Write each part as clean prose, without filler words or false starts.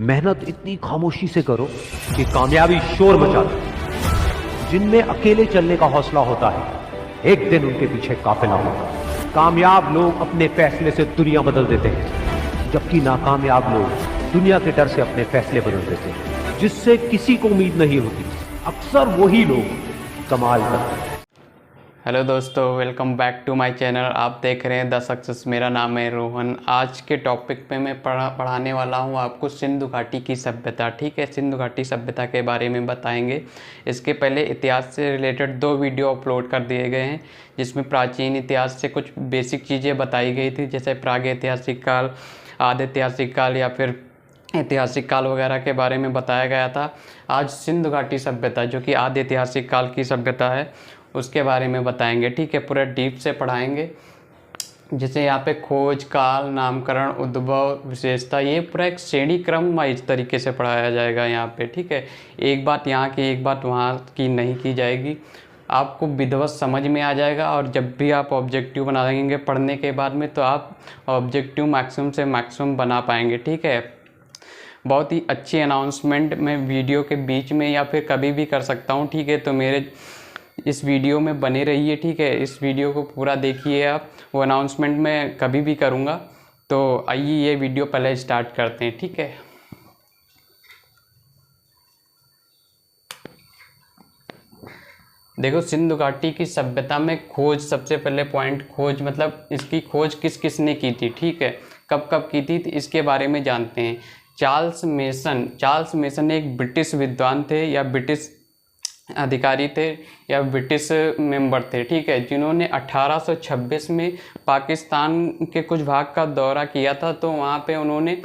मेहनत इतनी खामोशी से करो कि कामयाबी शोर मचा दे। जिनमें अकेले चलने का हौसला होता है, एक दिन उनके पीछे काफिला होता है। कामयाब लोग अपने फैसले से दुनिया बदल देते हैं, जबकि नाकामयाब लोग दुनिया के डर से अपने फैसले बदल देते हैं। जिससे किसी को उम्मीद नहीं होती, अक्सर वही लोग कमाल करते हैं। हेलो दोस्तों, welcome back to my channel. आप देख रहे हैं द सक्सेस। मेरा नाम है रोहन। आज के टॉपिक पे मैं पढ़ाने वाला हूँ आपको सिंधु घाटी की सभ्यता। ठीक है, सिंधु घाटी सभ्यता के बारे में बताएंगे। इसके पहले इतिहास से रिलेटेड 2 वीडियो अपलोड कर दिए गए हैं, जिसमें प्राचीन इतिहास से कुछ बेसिक चीज़ें बताई गई थी, जैसे प्रागैतिहासिक काल, आदि ऐतिहासिक काल या फिर ऐतिहासिक काल वगैरह के बारे में बताया गया था। आज सिंधु घाटी सभ्यता, जो कि आदि ऐतिहासिक काल की सभ्यता है, उसके बारे में बताएंगे। ठीक है, पूरा डीप से पढ़ाएंगे। जैसे यहाँ पे खोज, काल, नामकरण, उद्भव, विशेषता, ये पूरा एक श्रेणी क्रम वाइज तरीके से पढ़ाया जाएगा यहाँ पे। ठीक है, एक बात यहाँ की एक बात वहाँ की नहीं की जाएगी। आपको विधिवत समझ में आ जाएगा, और जब भी आप ऑब्जेक्टिव बनाएंगे पढ़ने के बाद में, तो आप ऑब्जेक्टिव मैक्सिमम से मैक्सिमम बना पाएंगे। ठीक है, बहुत ही अच्छी अनाउंसमेंट मैं वीडियो के बीच में या फिर कभी भी कर सकता हूँ। ठीक है, तो मेरे इस वीडियो में बने रहिए। ठीक है, इस वीडियो को पूरा देखिए आप। वो अनाउंसमेंट मैं कभी भी करूँगा। तो आइए ये वीडियो पहले स्टार्ट करते हैं। ठीक है, देखो, सिंधु घाटी की सभ्यता में खोज, सबसे पहले पॉइंट खोज, मतलब इसकी खोज किस किस ने की थी। ठीक है, कब कब की थी इसके बारे में जानते हैं। चार्ल्स मेसन एक ब्रिटिश विद्वान थे, या ब्रिटिश अधिकारी थे, या ब्रिटिश मेंबर थे। ठीक है, जिन्होंने 1826 में पाकिस्तान के कुछ भाग का दौरा किया था। तो वहाँ पे उन्होंने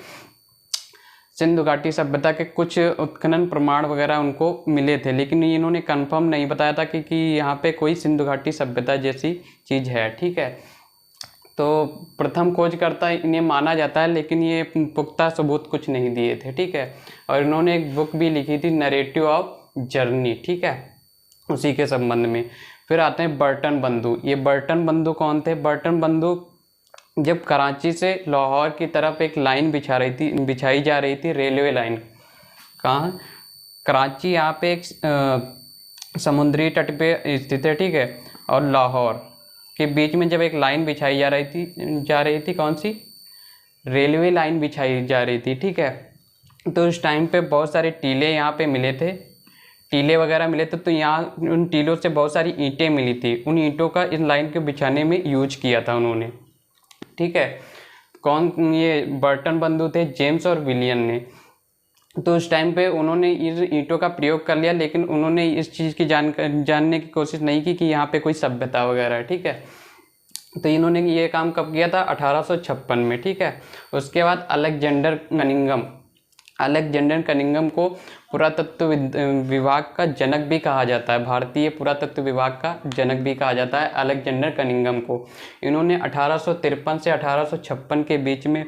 सिंधु घाटी सभ्यता के कुछ उत्खनन प्रमाण वगैरह उनको मिले थे, लेकिन इन्होंने कंफर्म नहीं बताया था कि यहाँ पे कोई सिंधु घाटी सभ्यता जैसी चीज़ है। ठीक है, तो प्रथम खोजकर्ता इन्हें माना जाता है, लेकिन ये पुख्ता सबूत कुछ नहीं दिए थे। ठीक है, और इन्होंने एक बुक भी लिखी थी, नरेटिव ऑफ जर्नी। ठीक है, उसी के संबंध में। फिर आते हैं बर्टन बंधु। ये बर्टन बंधु कौन थे? बर्टन बंधु जब कराची से लाहौर की तरफ एक लाइन बिछाई जा रही थी, रेलवे लाइन। कहाँ? कराची यहाँ पे एक समुद्री तट पे स्थित है। ठीक है, और लाहौर के बीच में जब एक लाइन बिछाई जा रही थी, कौन सी? रेलवे लाइन बिछाई जा रही थी। ठीक है, तो उस टाइम पे बहुत सारे टीले यहाँ पे मिले थे, टीले वगैरह मिले थे। तो यहाँ उन टीलों से बहुत सारी ईंटें मिली थी। उन ईंटों का इस लाइन के बिछाने में यूज किया था उन्होंने। ठीक है, कौन? ये बर्टन बंधु थे, जेम्स और विलियम ने। तो उस टाइम पे उन्होंने इस ईंटों का प्रयोग कर लिया, लेकिन उन्होंने इस चीज़ की जानने की कोशिश नहीं की कि यहाँ पे कोई सभ्यता वगैरह है। ठीक है, तो इन्होंने ये काम कब किया था? 1856 में। ठीक है, उसके बाद अलेक्जेंडर कनिंघम को पुरातत्व विभाग का जनक भी कहा जाता है। भारतीय पुरातत्व विभाग का जनक भी कहा जाता है अलेक्जेंडर कनिंघम को। इन्होंने 1853 से 1856 के बीच में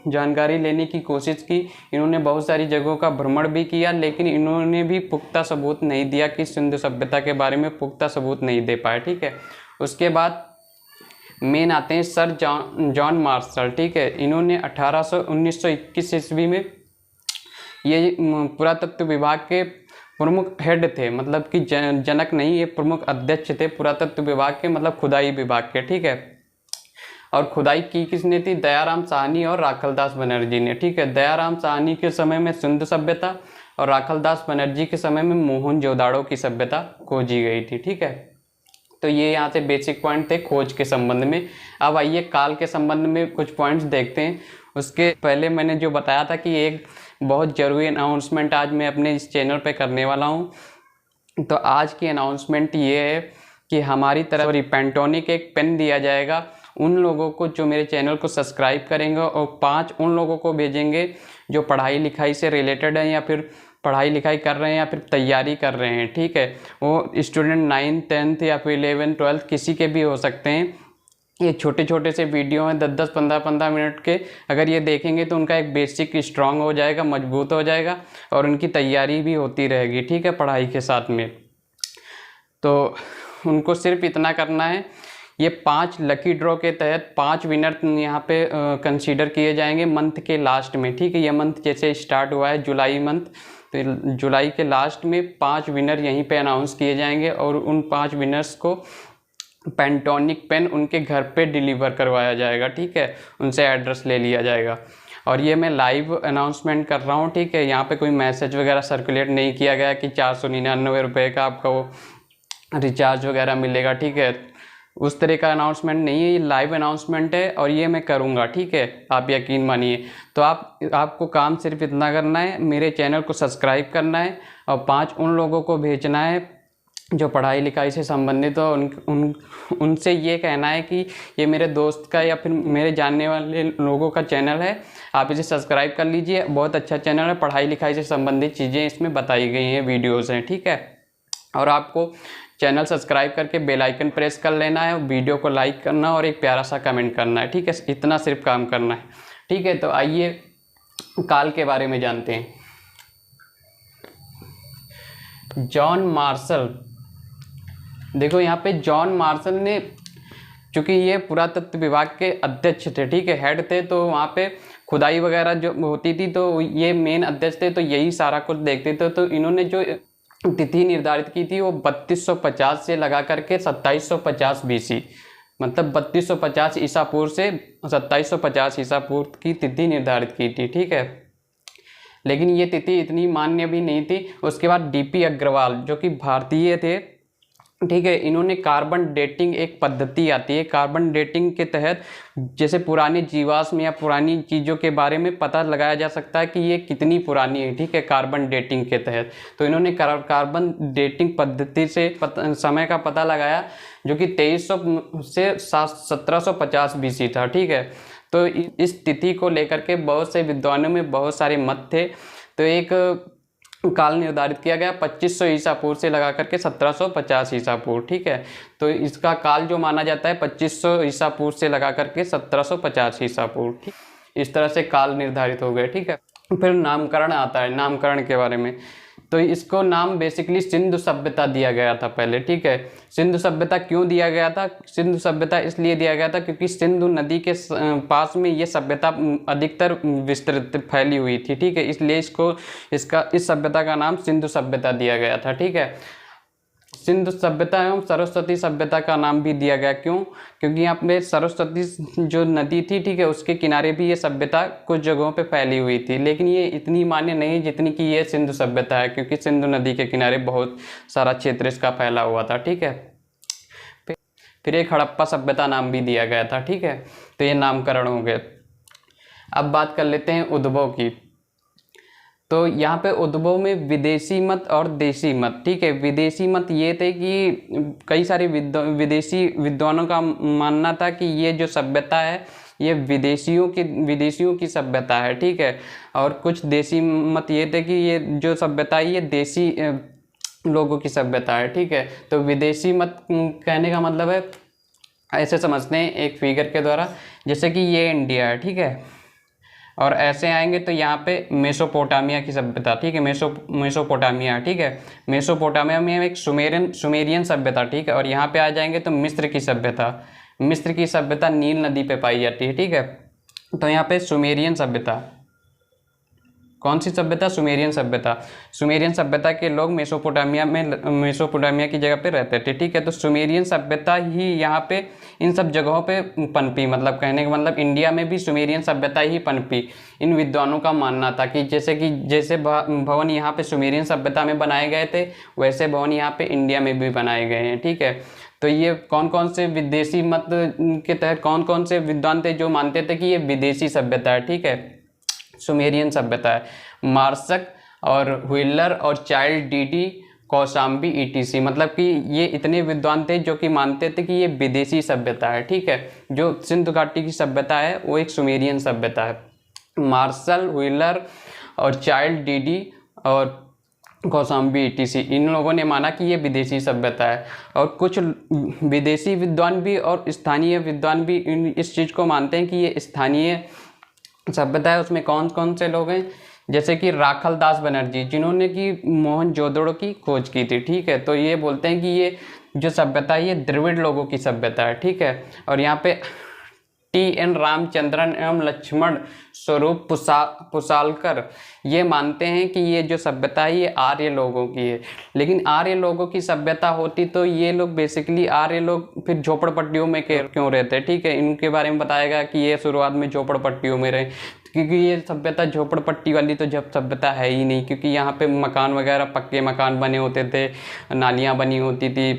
जानकारी लेने की कोशिश की। इन्होंने बहुत सारी जगहों का भ्रमण भी किया, लेकिन इन्होंने भी पुख्ता सबूत नहीं दिया कि सिंधु सभ्यता के बारे में पुख्ता सबूत नहीं दे पाए। ठीक है, उसके बाद मेन आते हैं सर जॉन मार्शल। ठीक है, इन्होंने 1921 ईस्वी में ये पुरातत्व विभाग के प्रमुख हेड थे, मतलब कि जनक नहीं, ये प्रमुख अध्यक्ष थे पुरातत्व विभाग के, मतलब खुदाई विभाग के। ठीक है, और खुदाई की किसने थी? दयाराम साहनी और राखलदास बनर्जी ने। ठीक है, दयाराम साहनी के समय में सिंधु सभ्यता, और राखलदास बनर्जी के समय में मोहनजोदाड़ो की सभ्यता खोजी गई थी। ठीक है, तो ये यहाँ से बेसिक पॉइंट थे खोज के संबंध में। अब आइए काल के संबंध में कुछ पॉइंट्स देखते हैं। उसके पहले मैंने जो बताया था कि एक बहुत ज़रूरी अनाउंसमेंट आज मैं अपने इस चैनल पे करने वाला हूँ। तो आज की अनाउंसमेंट ये है कि हमारी तरफ पेंटोनिक एक पेन दिया जाएगा उन लोगों को जो मेरे चैनल को सब्सक्राइब करेंगे, और 5 उन लोगों को भेजेंगे जो पढ़ाई लिखाई से रिलेटेड हैं, या फिर पढ़ाई लिखाई कर रहे हैं, या फिर तैयारी कर रहे हैं। ठीक है, वो स्टूडेंट 9th 10th या फिर 11th 12th किसी के भी हो सकते हैं। ये छोटे छोटे से वीडियो हैं, 10-10 15-15 मिनट के। अगर ये देखेंगे तो उनका एक बेसिक स्ट्रांग हो जाएगा, मजबूत हो जाएगा, और उनकी तैयारी भी होती रहेगी। ठीक है, पढ़ाई के साथ में। तो उनको सिर्फ इतना करना है ये 5 लकी ड्रॉ के तहत 5 विनर यहाँ पे कंसीडर किए जाएंगे मंथ के लास्ट में, ठीक है। ये मंथ जैसे स्टार्ट हुआ है जुलाई मंथ, तो जुलाई के लास्ट में 5 विनर यहीं पे अनाउंस किए जाएंगे और उन 5 विनर्स को पेंटोनिक पेन उनके घर पे डिलीवर करवाया जाएगा, ठीक है। उनसे एड्रेस ले लिया जाएगा और ये मैं लाइव अनाउंसमेंट कर रहा हूँ, ठीक है। यहाँ पे कोई मैसेज वगैरह सर्कुलेट नहीं किया गया कि 499 रुपये का आपका वो रिचार्ज वगैरह मिलेगा, ठीक है। उस तरह का अनाउंसमेंट नहीं है, ये लाइव अनाउंसमेंट है और ये मैं करूँगा, ठीक है। आप यकीन मानिए। तो आपको काम सिर्फ इतना करना है, मेरे चैनल को सब्सक्राइब करना है और 5 उन लोगों को भेजना है जो पढ़ाई लिखाई से संबंधित हो। उनसे ये कहना है कि ये मेरे दोस्त का या फिर मेरे जानने वाले लोगों का चैनल है, आप इसे सब्सक्राइब कर लीजिए। बहुत अच्छा चैनल है, पढ़ाई लिखाई से संबंधित चीज़ें इसमें बताई गई हैं, वीडियोज़ हैं, ठीक है। और आपको चैनल सब्सक्राइब करके बेल आइकन प्रेस कर लेना है, वीडियो को लाइक करना और एक प्यारा सा कमेंट करना है, ठीक है। इतना सिर्फ काम करना है, ठीक है। तो आइए काल के बारे में जानते हैं। जॉन मार्शल, देखो यहाँ पे जॉन मार्शल ने, चूँकि ये पुरातत्व विभाग के अध्यक्ष थे, ठीक है, हेड थे, तो वहाँ पे खुदाई वगैरह जो होती थी तो ये मेन अध्यक्ष थे, तो यही सारा कुछ देखते थे। तो इन्होंने जो तिथि निर्धारित की थी वो 3250 से लगा करके 2750 BC, मतलब 3250 ईसा पूर्व से 2750 ईसा पूर्व की तिथि निर्धारित की थी, ठीक है। लेकिन ये तिथि इतनी मान्य भी नहीं थी। उसके बाद DP अग्रवाल जो कि भारतीय थे, ठीक है, इन्होंने कार्बन डेटिंग एक पद्धति आती है, कार्बन डेटिंग के तहत जैसे पुराने जीवाश्म या पुरानी चीज़ों के बारे में पता लगाया जा सकता है कि ये कितनी पुरानी है, ठीक है, कार्बन डेटिंग के तहत। तो इन्होंने कार्बन डेटिंग पद्धति से समय का पता लगाया जो कि 2300 से 1750 BC था, ठीक है। तो इस तिथि को लेकर के बहुत से विद्वानों में बहुत सारे मत थे। तो एक काल निर्धारित किया गया 2500 ईसा पूर्व से लगा करके 1750 ईसा पूर्व, ठीक है। तो इसका काल जो माना जाता है 2500 ईसा पूर्व से लगा करके 1750 ईसा पूर्व, ठीक। इस तरह से काल निर्धारित हो गए, ठीक है। फिर नामकरण आता है, नामकरण के बारे में। तो इसको नाम बेसिकली सिंधु सभ्यता दिया गया था पहले, ठीक है। सिंधु सभ्यता क्यों दिया गया था? सिंधु सभ्यता इसलिए दिया गया था क्योंकि सिंधु नदी के पास में ये सभ्यता अधिकतर विस्तृत फैली हुई थी, ठीक है। इसलिए इस सभ्यता का नाम सिंधु सभ्यता दिया गया था, ठीक है। सिंधु सभ्यता एवं सरस्वती सभ्यता का नाम भी दिया गया, क्यों? क्योंकि यहाँ पे सरस्वती जो नदी थी, ठीक है, उसके किनारे भी ये सभ्यता कुछ जगहों पे फैली हुई थी, लेकिन ये इतनी मान्य नहीं जितनी कि ये सिंधु सभ्यता है, क्योंकि सिंधु नदी के किनारे बहुत सारा क्षेत्र इसका फैला हुआ था, ठीक है। फिर एक हड़प्पा सभ्यता नाम भी दिया गया था, ठीक है। तो ये नामकरण हो गए। अब बात कर लेते हैं उद्भव की। तो यहाँ पे उद्भव में विदेशी मत और देशी मत, ठीक है। विदेशी मत ये थे कि कई सारे विदेशी विद्वानों का मानना था कि ये जो सभ्यता है ये विदेशियों की सभ्यता है, ठीक है। और कुछ देशी मत ये थे कि ये जो सभ्यता है ये देशी लोगों की सभ्यता है, ठीक है। तो विदेशी मत कहने का मतलब है, ऐसे समझते हैं एक फिगर के द्वारा, जैसे कि ये इंडिया है, ठीक है, और ऐसे आएंगे तो यहाँ पे मेसोपोटामिया की सभ्यता, ठीक है, मेसोपोटामिया, ठीक है। मेसोपोटामिया में एक सुमेरियन सभ्यता, ठीक है। और यहाँ पे आ जाएंगे तो मिस्र की सभ्यता नील नदी पे पाई जाती है, ठीक है। तो यहाँ पे सुमेरियन सभ्यता, कौन सी सभ्यता? सुमेरियन सभ्यता के लोग मेसोपोटामिया की जगह पे रहते थे, ठीक है। तो सुमेरियन सभ्यता ही यहाँ पे इन सब जगहों पे पनपी, मतलब कहने का मतलब इंडिया में भी सुमेरियन सभ्यता ही पनपी। इन विद्वानों का मानना था कि जैसे भवन यहाँ पे सुमेरियन सभ्यता में बनाए गए थे, वैसे भवन यहाँ पे इंडिया में भी बनाए गए हैं, ठीक है। तो ये कौन कौन से विदेशी मत के तहत कौन कौन से विद्वान थे जो मानते थे कि ये विदेशी सभ्यता है, ठीक है, सुमेरियन सभ्यता है? मार्शक और व्हीलर और चाइल्ड डीडी, कौशाम्बी ETC, मतलब कि ये इतने विद्वान थे जो कि मानते थे कि ये विदेशी सभ्यता है, ठीक है। जो सिंधु घाटी की सभ्यता है वो एक सुमेरियन सभ्यता है। मार्शल, व्हीलर और चाइल्ड डीडी और कौशाम्बी ETC, इन लोगों ने माना कि ये विदेशी सभ्यता है। और कुछ विदेशी विद्वान भी और स्थानीय विद्वान भी इस चीज़ को मानते हैं कि ये स्थानीय सभ्यता है। उसमें कौन कौन से लोग हैं? जैसे कि राखल दास बनर्जी, जिन्होंने कि मोहनजोदड़ो की खोज की थी, ठीक है। तो ये बोलते हैं कि ये जो सभ्यता है ये द्रविड़ लोगों की सभ्यता है, ठीक है। और यहाँ पे TN रामचंद्रन एवं लक्ष्मण स्वरूप पुसालकर ये मानते हैं कि ये जो सभ्यता है ये आर्य लोगों की है। लेकिन आर्य लोगों की सभ्यता होती तो ये लोग बेसिकली आर्य लोग फिर झोपड़पट्टियों में क्यों रहते, ठीक है। इनके बारे में बताएगा कि ये शुरुआत में झोपड़पट्टियों में रहे, क्योंकि ये सभ्यता झोपड़पट्टी वाली तो जब सभ्यता है ही नहीं, क्योंकि यहाँ पे मकान वगैरह पक्के मकान बने होते थे, नालियाँ बनी होती थी,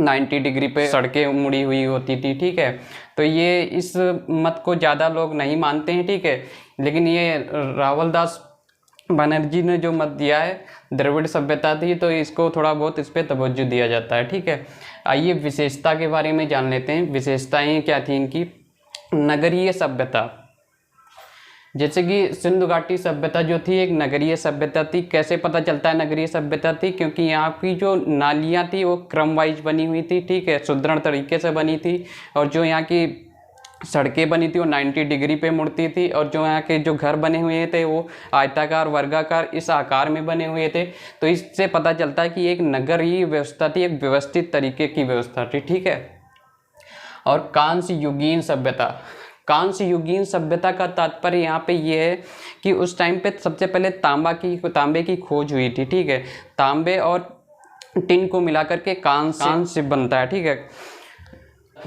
90 डिग्री पे सड़कें मुड़ी हुई होती थी, ठीक है। तो ये इस मत को ज़्यादा लोग नहीं मानते हैं, ठीक है। लेकिन ये रावल दास बनर्जी ने जो मत दिया है द्रविड़ सभ्यता थी, तो इसको थोड़ा बहुत इस पर तवज्जो दिया जाता है, ठीक है। आइए विशेषता के बारे में जान लेते हैं। विशेषताएं क्या थी इनकी। नगरीय सभ्यता, जैसे कि सिंधु घाटी सभ्यता जो थी एक नगरीय सभ्यता थी। कैसे पता चलता है नगरीय सभ्यता थी, क्योंकि यहाँ की जो नालियाँ थी वो क्रम वाइज बनी हुई थी, ठीक है, सुदृढ़ तरीके से बनी थी। और जो यहाँ की सड़कें बनी थी वो 90 डिग्री पे मुड़ती थी। और जो यहाँ के जो घर बने हुए थे वो आयताकार वर्गाकार इस आकार में बने हुए थे। तो इससे पता चलता है कि एक नगरीय व्यवस्था थी, एक व्यवस्थित तरीके की व्यवस्था थी, ठीक है। और कांस्य युगीन सभ्यता, कांस्य युगीन सभ्यता का तात्पर्य यहाँ पे ये है कि उस टाइम पे सबसे पहले तांबे की खोज हुई थी, ठीक है। तांबे और टिन को मिलाकर के कांस्य बनता है, ठीक है।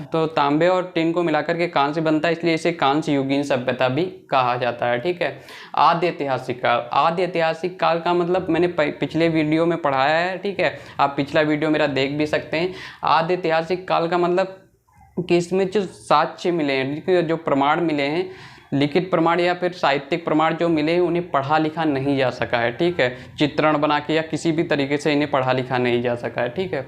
तो तांबे और टिन को मिलाकर के कांस्य बनता है, इसलिए इसे कांस्य युगीन सभ्यता भी कहा जाता है, ठीक है। आद्य ऐतिहासिक काल, आद्य ऐतिहासिक काल का मतलब मैंने पिछले वीडियो में पढ़ाया है, ठीक है। आप पिछला वीडियो मेरा देख भी सकते हैं। आद्य ऐतिहासिक काल का मतलब कि इसमें जो साक्ष्य मिले हैं, जो प्रमाण मिले हैं, लिखित प्रमाण या फिर साहित्यिक प्रमाण जो मिले हैं, उन्हें पढ़ा लिखा नहीं जा सका है, ठीक है। चित्रण बना के या किसी भी तरीके से इन्हें पढ़ा लिखा नहीं जा सका है, ठीक है।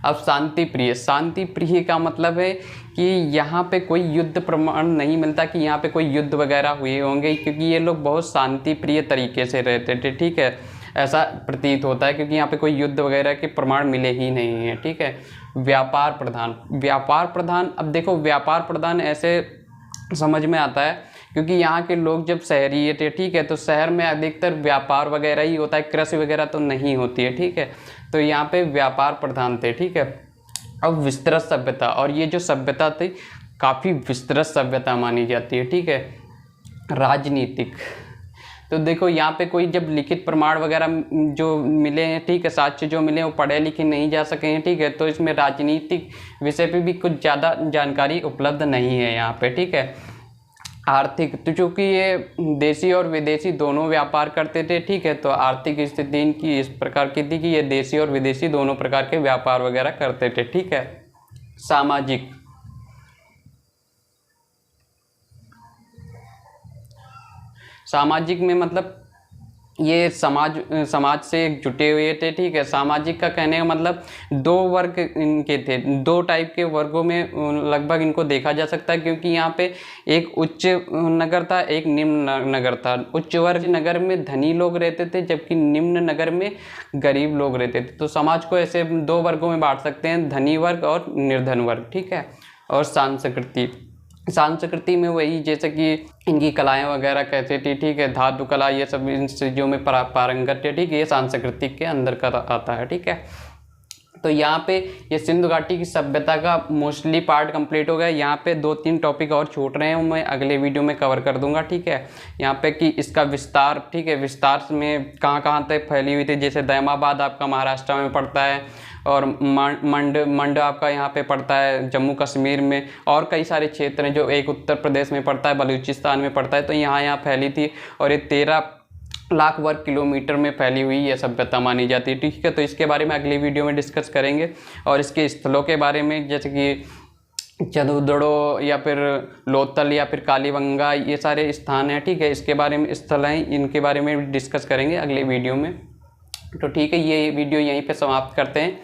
अब शांति प्रिय, शांति प्रिय का मतलब है कि यहाँ पे कोई युद्ध प्रमाण नहीं मिलता कि यहाँ पे कोई युद्ध वगैरह हुए होंगे, क्योंकि ये लोग बहुत शांति प्रिय तरीके से रहते थे, ठीक है। ऐसा प्रतीत होता है क्योंकि यहाँ पे कोई युद्ध वगैरह के प्रमाण मिले ही नहीं हैं, ठीक है। व्यापार प्रधान, व्यापार प्रधान, अब देखो व्यापार प्रधान ऐसे समझ में आता है क्योंकि यहाँ के लोग जब शहरी थे, ठीक है, तो शहर में अधिकतर व्यापार वगैरह ही होता है, कृषि वगैरह तो नहीं होती है, ठीक है। तो यहाँ पे व्यापार प्रधान थे, ठीक है। अब विस्तृत सभ्यता, और ये जो सभ्यता थी काफ़ी विस्तृत सभ्यता मानी जाती है, ठीक है। राजनीतिक, तो देखो यहाँ पे कोई जब लिखित प्रमाण वगैरह जो मिले हैं, ठीक है, साक्ष्य जो मिले वो पढ़े लिखे नहीं जा सके हैं, ठीक है। तो इसमें राजनीतिक विषय पे भी कुछ ज़्यादा जानकारी उपलब्ध नहीं है यहाँ पे, ठीक है। आर्थिक, तो चूँकि ये देशी और विदेशी दोनों व्यापार करते थे, ठीक है, तो आर्थिक स्थिति इनकी इस प्रकार की थी कि ये देशी और विदेशी दोनों प्रकार के व्यापार वगैरह करते थे, ठीक है। सामाजिक, सामाजिक में मतलब ये समाज से जुटे हुए थे, ठीक है। सामाजिक का कहने का मतलब दो वर्ग इनके थे, दो टाइप के वर्गों में लगभग इनको देखा जा सकता है, क्योंकि यहाँ पे एक उच्च नगर था, एक निम्न नगर था। उच्च वर्ग नगर में धनी लोग रहते थे, जबकि निम्न नगर में गरीब लोग रहते थे। तो समाज को ऐसे दो वर्गों में बांट सकते हैं, धनी वर्ग और निर्धन वर्ग, ठीक है। और संस्कृति, संस्कृति में वही जैसे कि इनकी कलाएं वगैरह कहते थे, ठीक है, धातु कला, ये सब इन चीज़ों में पारंगत है, ठीक है, ये सांस्कृतिक के अंदर का आता है, ठीक है। तो यहाँ पे ये सिंधु घाटी की सभ्यता का मोस्टली पार्ट कंप्लीट हो गया। यहाँ पे 2-3 टॉपिक और छूट रहे हैं, मैं अगले वीडियो में कवर कर दूंगा, ठीक है। यहाँ पे कि इसका विस्तार, ठीक है, विस्तार में कहाँ कहाँ तक फैली हुई थी, जैसे दैमाबाद आपका महाराष्ट्र में पड़ता है, और मंड आपका यहाँ पे पड़ता है जम्मू कश्मीर में, और कई सारे क्षेत्र हैं जो एक उत्तर प्रदेश में पड़ता है, बलूचिस्तान में पड़ता है। तो यहाँ फैली थी, और ये 13 लाख वर्ग किलोमीटर में फैली हुई यह सभ्यता मानी जाती है, ठीक है। तो इसके बारे में अगली वीडियो में डिस्कस करेंगे, और इसके स्थलों के बारे में जैसे कि चंदुदड़ो या फिर लोथल या फिर कालीबंगा, ये सारे स्थान हैं, ठीक है। इसके बारे में स्थल हैं, इनके बारे में डिस्कस करेंगे अगले वीडियो में। तो ठीक है, ये वीडियो यहीं पे समाप्त करते हैं।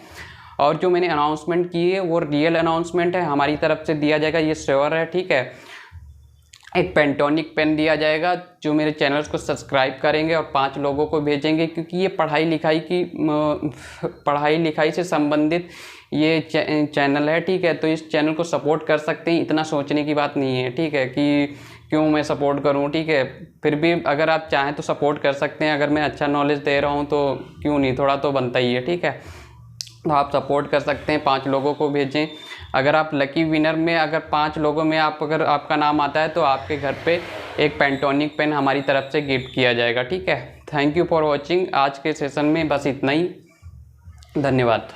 और जो मैंने अनाउंसमेंट की है वो रियल अनाउंसमेंट है, हमारी तरफ से दिया जाएगा, ये श्योर है, ठीक है। एक पेंटोनिक पेन दिया जाएगा जो मेरे चैनल्स को सब्सक्राइब करेंगे और 5 लोगों को भेजेंगे, क्योंकि ये पढ़ाई लिखाई से संबंधित ये चैनल है, ठीक है। तो इस चैनल को सपोर्ट कर सकते हैं, इतना सोचने की बात नहीं है, ठीक है, कि क्यों मैं सपोर्ट करूं, ठीक है। फिर भी अगर आप चाहें तो सपोर्ट कर सकते हैं, अगर मैं अच्छा नॉलेज दे रहा हूं तो क्यों नहीं, थोड़ा तो बनता ही है, ठीक है। तो आप सपोर्ट कर सकते हैं, 5 लोगों को भेजें। अगर आप लकी विनर में अगर 5 लोगों में अगर आपका नाम आता है तो आपके घर पे एक पेंटोनिक पेन हमारी तरफ से गिफ्ट किया जाएगा, ठीक है। Thank you for watching. आज के सेशन में बस इतना ही, धन्यवाद।